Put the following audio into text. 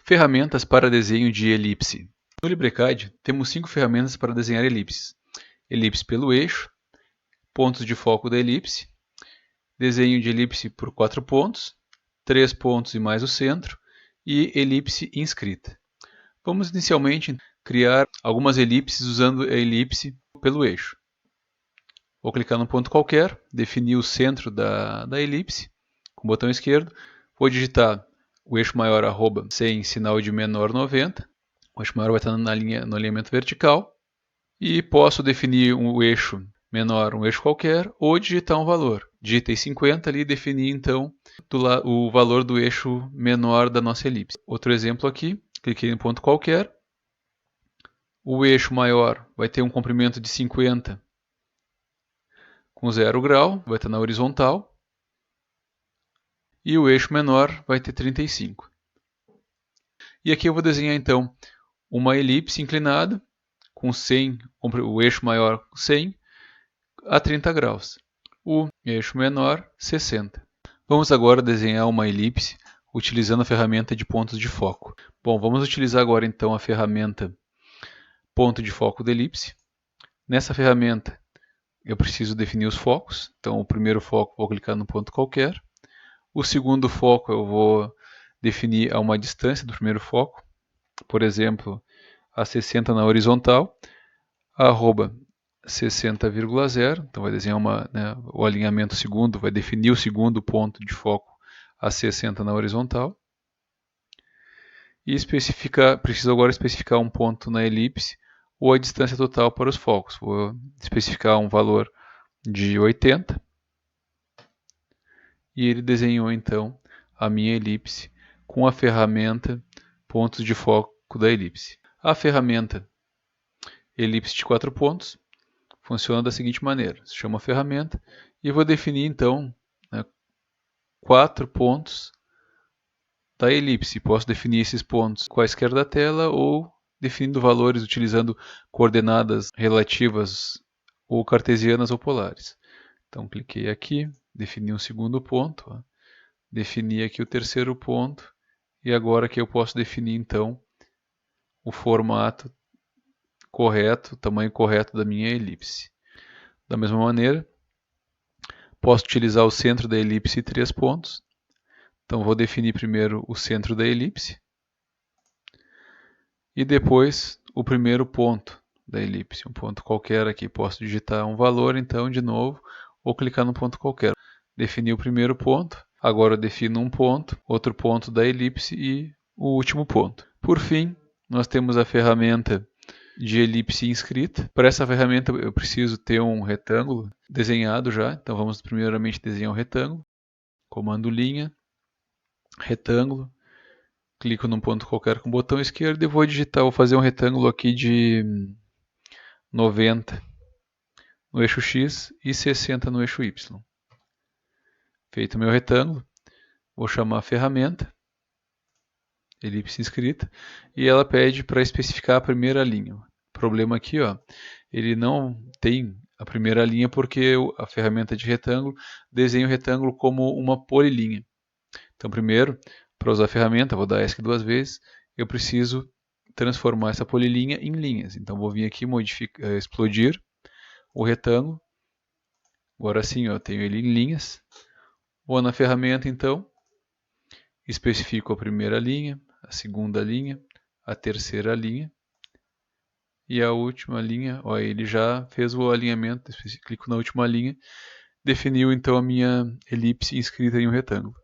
Ferramentas para desenho de elipse. No LibreCAD, temos 5 ferramentas para desenhar elipses. Elipse pelo eixo, pontos de foco da elipse, desenho de elipse por 4 pontos, 3 pontos e mais o centro, e elipse inscrita. Vamos inicialmente criar algumas elipses usando a elipse pelo eixo. Vou clicar num ponto qualquer, definir o centro da elipse, com o botão esquerdo. Vou digitar o eixo maior arroba sem sinal de menor 90. O eixo maior vai estar no alinhamento vertical. E posso definir um eixo menor, um eixo qualquer, ou digitar um valor. Digitei 50 ali e defini então o valor do eixo menor da nossa elipse. Outro exemplo aqui, cliquei em ponto qualquer. O eixo maior vai ter um comprimento de 50 com 0 grau, vai estar na horizontal. E o eixo menor vai ter 35. E aqui eu vou desenhar então uma elipse inclinada com 100, o eixo maior 100 a 30 graus. O eixo menor 60. Vamos agora desenhar uma elipse utilizando a ferramenta de pontos de foco. Bom, vamos utilizar agora então a ferramenta ponto de foco da elipse. Nessa ferramenta eu preciso definir os focos. Então o primeiro foco vou clicar no ponto qualquer. O segundo foco eu vou definir a uma distância do primeiro foco, por exemplo, a 60 na horizontal, arroba 60,0, então vai desenhar o alinhamento segundo, vai definir o segundo ponto de foco a 60 na horizontal. E preciso agora especificar um ponto na elipse ou a distância total para os focos. Vou especificar um valor de 80. E ele desenhou então a minha elipse com a ferramenta pontos de foco da elipse. A ferramenta elipse de 4 pontos funciona da seguinte maneira. Se chama ferramenta e vou definir então 4 pontos da elipse. Posso definir esses pontos quaisquer da tela ou definindo valores utilizando coordenadas relativas ou cartesianas ou polares. Então cliquei aqui, defini um segundo ponto, defini aqui o terceiro ponto e agora que eu posso definir então o formato correto, o tamanho correto da minha elipse. Da mesma maneira, posso utilizar o centro da elipse e 3 pontos. Então vou definir primeiro o centro da elipse e depois o primeiro ponto da elipse, um ponto qualquer aqui. Posso digitar um valor então de novo ou clicar no ponto qualquer. Defini o primeiro ponto, agora eu defino um ponto, outro ponto da elipse e o último ponto. Por fim, nós temos a ferramenta de elipse inscrita. Para essa ferramenta eu preciso ter um retângulo desenhado já, então vamos primeiramente desenhar um retângulo. Comando linha, retângulo, clico num ponto qualquer com o botão esquerdo e vou fazer um retângulo aqui de 90 no eixo X e 60 no eixo Y. Feito o meu retângulo, vou chamar a ferramenta, elipse inscrita, e ela pede para especificar a primeira linha. O problema aqui, ele não tem a primeira linha porque a ferramenta de retângulo desenha o retângulo como uma polilinha. Então primeiro, para usar a ferramenta, vou dar ESC 2 vezes, eu preciso transformar essa polilinha em linhas. Então vou vir aqui explodir o retângulo. Agora sim, eu tenho ele em linhas. Vou na ferramenta então, especifico a primeira linha, a segunda linha, a terceira linha e a última linha. Ele já fez o alinhamento, clico na última linha, definiu então a minha elipse inscrita em um retângulo.